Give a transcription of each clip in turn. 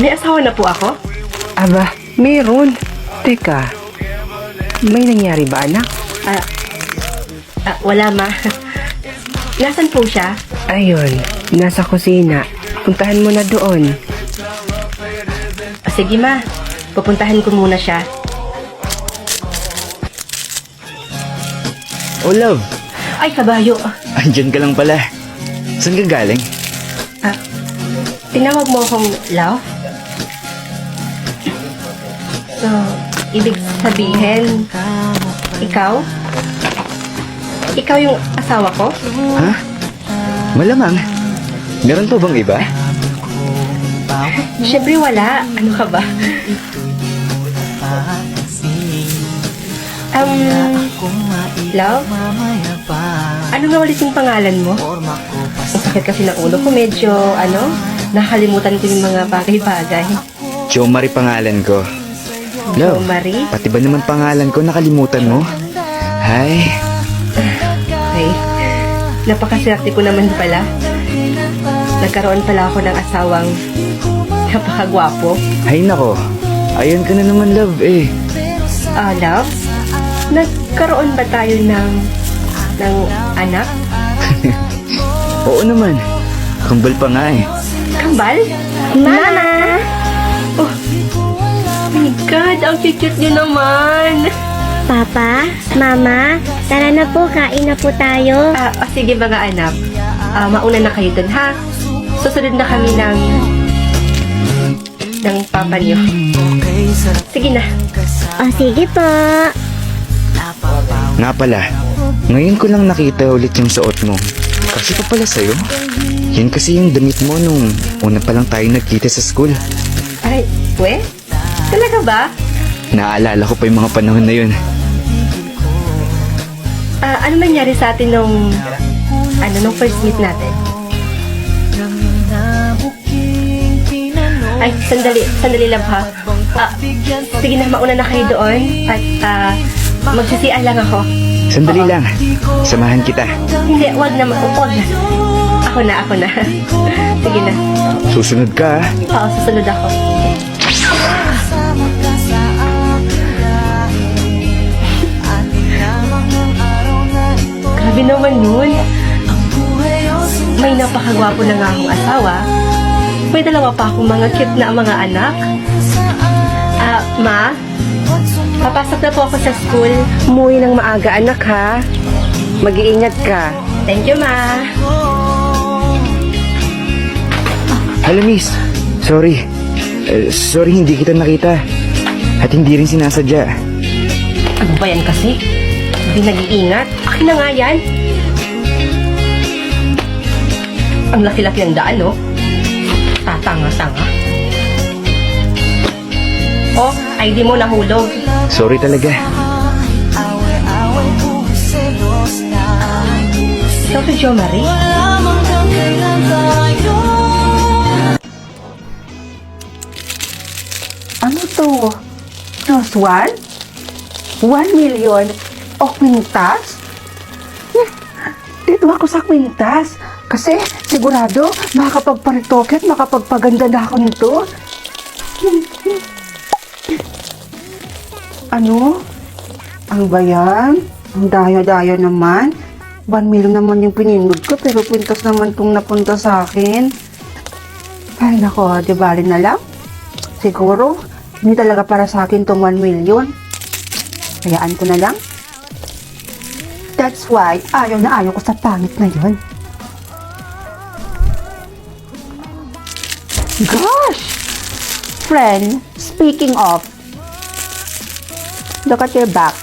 May asawa na po ako? Aba, meron. Teka, may nangyari ba, anak? Wala, ma. Nasaan po siya? Ayun, nasa kusina. Puntahan mo na doon. Sige, ma. Pupuntahan ko muna siya. Oh, love. Ay, kabayo. Andyan ka lang pala. Saan ka galing? Tinawag mo akong love? So, ibig sabihin, ikaw? Ikaw yung asawa ko? Ha? Malamang. Meron pa bang iba? Siyempre wala. Ano ka ba? Love? Ano nga ulit yung pangalan mo? Ang sakit kasi ng ulo ko. Medyo, nakalimutan ko yung mga bagay-bagay. Jo Marie pangalan ko. Love, Marie? pati ba naman pangalan ko nakalimutan mo? Hi. Ay, napakaswerte ko naman pala. Nagkaroon pala ako ng asawang napakagwapo. Hay nako. Ayan ka na naman, love eh. Love? Nagkaroon ba tayo ng anak? Oo naman. Kambal pa nga eh. Kambal? Mama! Oh my God, ang cute niyo naman. Papa, Mama, tara na po, kain na po tayo. Sige mga anak. Mauna na kayo dun, ha? Susunod na kami ng papa niyo. Sige na. Sige po. Nga pala, ngayon ko lang nakita ulit yung suot mo. Kasi pa pala sa'yo. Yan kasi yung damit mo nung una pa lang tayo nagkita sa school. Ay, talaga ba? Naaalala ko pa yung mga panahon na yun. Ano nangyari sa atin nung first meet natin? Ay, sandali lang ha. Sige na, mauna na kayo doon. At magsisian lang ako. Sandali lang. Samahan kita. Hindi, wag na. Ako na. Sige na. Susunod ka ah. Oo, susunod ako. Grabe naman yun. May napakagwapo na nga akong asawa. May dalawa pa akong mga cute na mga anak. Ma? Papasok na po ako sa school. Umuwi ng maaga, anak, ha? Mag-iingat ka. Thank you, Ma. Hello, miss. Sorry. Sorry, hindi kita nakita. At hindi rin sinasadya. Ano ba yan kasi? Hindi nag-iingat. Akin na nga yan. Ang laki-laki ng daan, no? Tatanga-tanga. Oh, ID mo nahulog. Sorry talaga. Ikaw si Jo Marie? Ano to? Plus one? 1 million o kwintas? Dito ako sa kwintas. Kasi sigurado makakapagparitoke at makapagpaganda na ako nito. Ano? Ang bayan? Ang daya-daya naman. 1 million naman yung pinindod ko pero kwintas naman itong napunta sa akin. Ay nako, di bali na lang. Siguro, hindi talaga para sa akin tong 1 million. Hayaan ko na lang. That's why ayaw na ayaw ko sa pangit na yun. Gosh! Friend, speaking of, look at your back.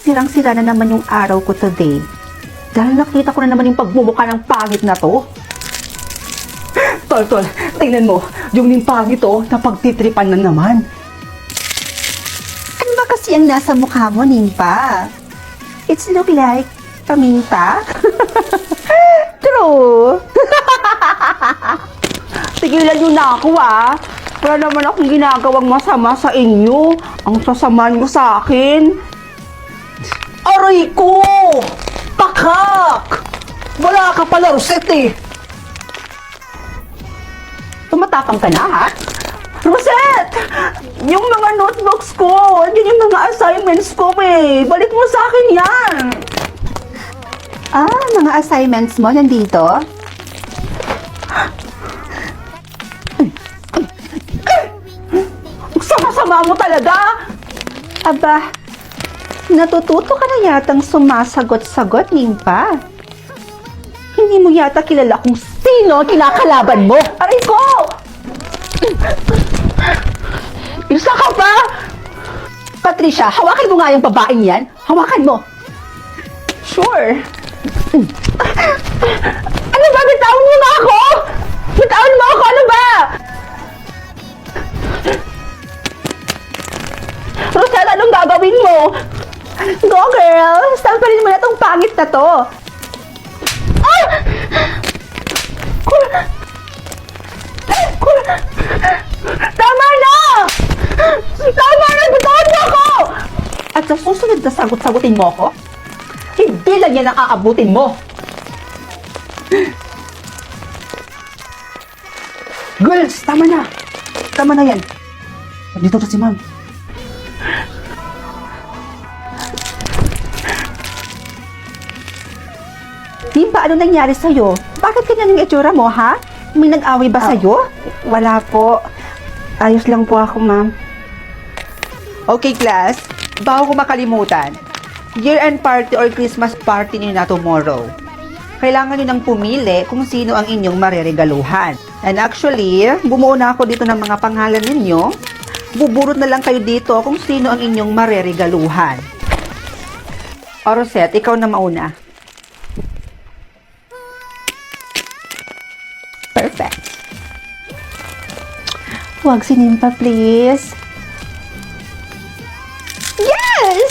Sirang-sira na naman yung araw ko today. Dahil nakita ko na naman yung pagmumukha ng pangit na to. Tol, tingnan mo. Yung pangit to, napagtitripan na naman. Ano ba kasi ang nasa mukha mo, Nimpa? It's look like paminta. True. Tigilan nyo na ako, ah. Wala naman akong ginagawang masama sa inyo. Ang sasama nyo sa akin. Aray ko! Pakak! Wala ka pala, Rosette, eh. Matapang ka na, ha? Rosette! Yung mga notebooks ko, yun yung mga assignments ko eh. Balik mo sa akin yan. Mga assignments mo nandito? Sama-sama mo talaga! Aba, natututo ka na yatang sumasagot-sagot, Nimpa. Hindi mo yata kilala kung sino ang kinakalaban mo. Aray ko! Isa ka pa! Patricia, hawakan mo nga yung babaeng yan. Hawakan mo. Sure. Ano ba? Bitawan mo na ako! Bitawan mo ako! Ano ba? Roselle, anong gagawin mo? Go, girl! Sampalin mo na tong pangit na to. Ah! Tama na! Tama na! Bitawan mo ako! At sa susunod na sagot-sagutin mo ako, hindi lang yan ang aabutin mo. Girls, tama na. Tama na yan. Dito na si ma'am. Timpa, ano nangyari sa'yo? Bakit ganyan yung itsura mo, ha? May nag-away ba sa'yo? Wala po. Ayos lang po ako, ma'am. Okay, class. Bago ko makalimutan, year-end party or Christmas party niyo na tomorrow. Kailangan niyo nang pumili kung sino ang inyong mareregaluhan. And actually, bumuo na ako dito ng mga pangalan ninyo. Buburot na lang kayo dito kung sino ang inyong mareregaluhan. O Rosette, ikaw na mauna. Perfect. Huwag si Nimpa, please. Yes!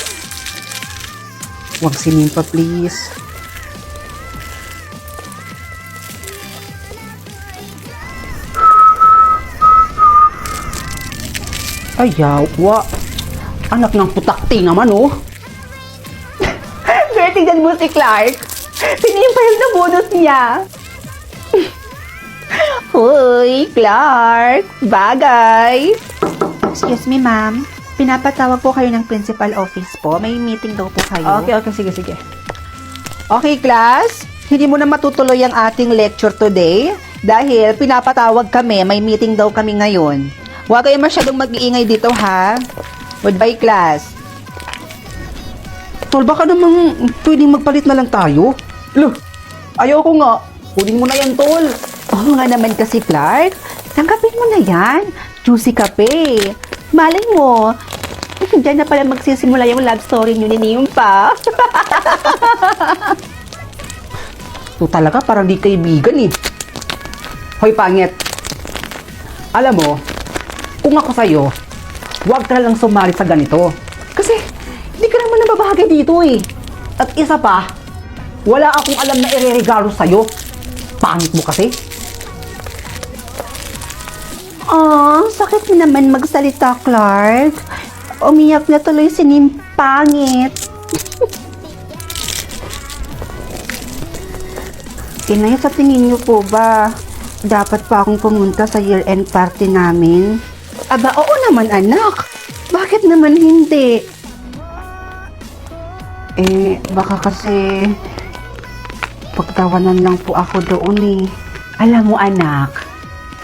Huwag si Nimpa, please. Ayawa. Anak ng putakti naman, oh. Girl, tignan mo si Clark. Pinimpa yung nabunot niya. Hoy, Clark! Bagay! Excuse me, ma'am. Pinapatawag po kayo ng principal office po. May meeting daw po kayo. Okay, sige. Okay, class. Hindi mo na matutuloy ang ating lecture today dahil pinapatawag kami. May meeting daw kami ngayon. Huwag kayo masyadong mag-iingay dito, ha? Goodbye, class. Tol, baka namang pwedeng magpalit na lang tayo. Look, ayoko nga. Kunin mo na yan, Tol. Oo nga naman kasi, Clark. Tanggapin mo na yan. Juicy kape. Malay mo, diyan na pala magsisimula yung love story nyo ni Nimpa. Ito talaga, parang di kaibigan eh. Hoy, pangit. Alam mo, kung ako sa'yo, huwag ka lang sumali sa ganito. Kasi, di ka naman nababahagi dito eh. At isa pa, wala akong alam na ireregalo sa'yo. Pangit mo kasi. Sakit mo naman magsalita, Clark. Umiyak na tuloy si Nimpangit. Inay, sa tingin niyo po ba, dapat pa akong pumunta sa year-end party namin? Aba, oo naman, anak. Bakit naman hindi? Baka kasi pagtawanan lang po ako doon eh. Alam mo, anak,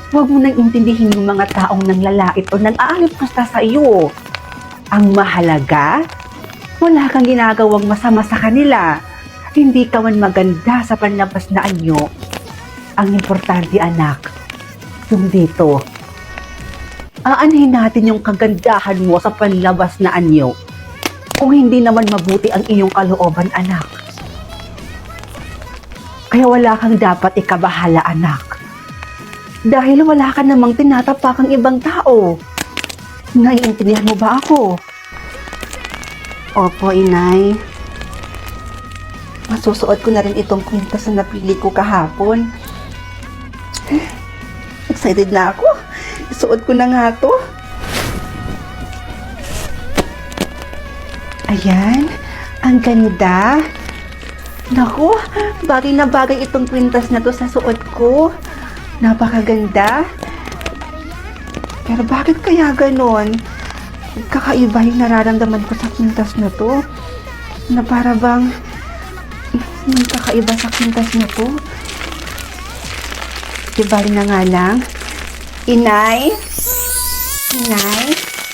huwag mo nang intindihin yung mga taong nanglalait o nang-aalip basta sa iyo. Ang mahalaga, wala kang ginagawang masama sa kanila. Hindi ka man maganda sa panlabas na anyo. Ang importante, anak, yung dito. Aanhin natin yung kagandahan mo sa panlabas na anyo. Kung hindi naman mabuti ang iyong kalooban, anak. Kaya wala kang dapat ikabahala, anak. Dahil wala ka namang tinatapakang ibang tao. Naiintindihan mo ba ako? Opo, inay. Masusuot ko na rin itong kwintas na napili ko kahapon. Excited na ako. Isuot ko na nga to. Ayan. Ang ganda. Naku, bagay na bagay itong kwintas na to sa suot ko. Napakaganda. Pero bakit kaya ganon? Kakaiba yung nararamdaman ko sa kwintas na to. Na para bang may kakaiba sa kwintas na to. Di bali na nga lang. Inay? Inay?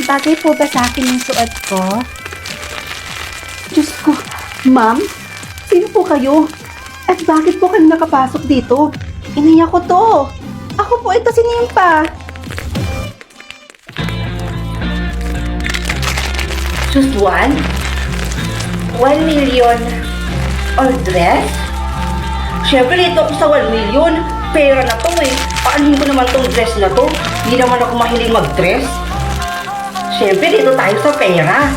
Bagay po ba sa akin yung suot ko? Diyos ko, ma'am? Sino po kayo? At bakit po kayo nakapasok dito? Inay ako to. Ako po ito si Nimpa. Just 1 million or dress? Siyempre, dito ako sa 1 million. Pera na to eh. Paano ko naman tong dress na to? Hindi naman ako mahilig mag-dress. Siyempre, dito tayo sa pera.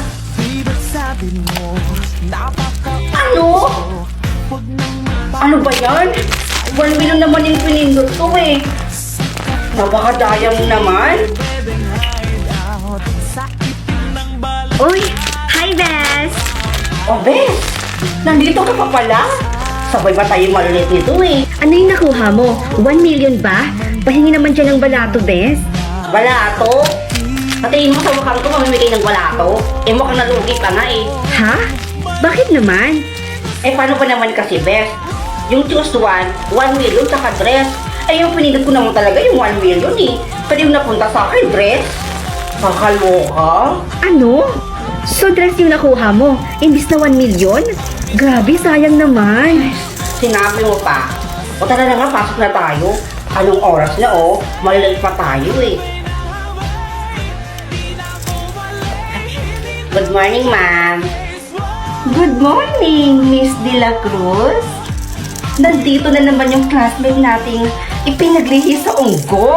Ano? Ano ba yan? 1 million naman yung pinindot ko eh. Napakadaya mo naman. Uy, hi Bes! O, Bes, nandito ka pa pala? Sabay ba tayo malulit nito eh? Ano yung nakuha mo? 1 million ba? Pahingi naman dyan ng balato, Bes. Balato? Patingin mo sa mukhang ko mamimigay ng balato? Eh, mukhang nalugi pa nga eh. Ha? Bakit naman? Eh, paano pa naman kasi, Bes? Yung choose 1 million saka dress. Eh, yung pinindot ko naman talaga yung 1 million eh. Pwede yung napunta sa akin, dress. Kakaloka? Ano? So dress yung nakuha mo, imbis na 1 million? Grabe, sayang naman. Sinabi mo pa. O tara na nga, pasok na tayo. Anong oras na oh? Malilate pa tayo eh. Good morning, ma'am. Good morning, Miss De La Cruz. Nandito na naman yung classmate nating ipinaglihi sa unggo.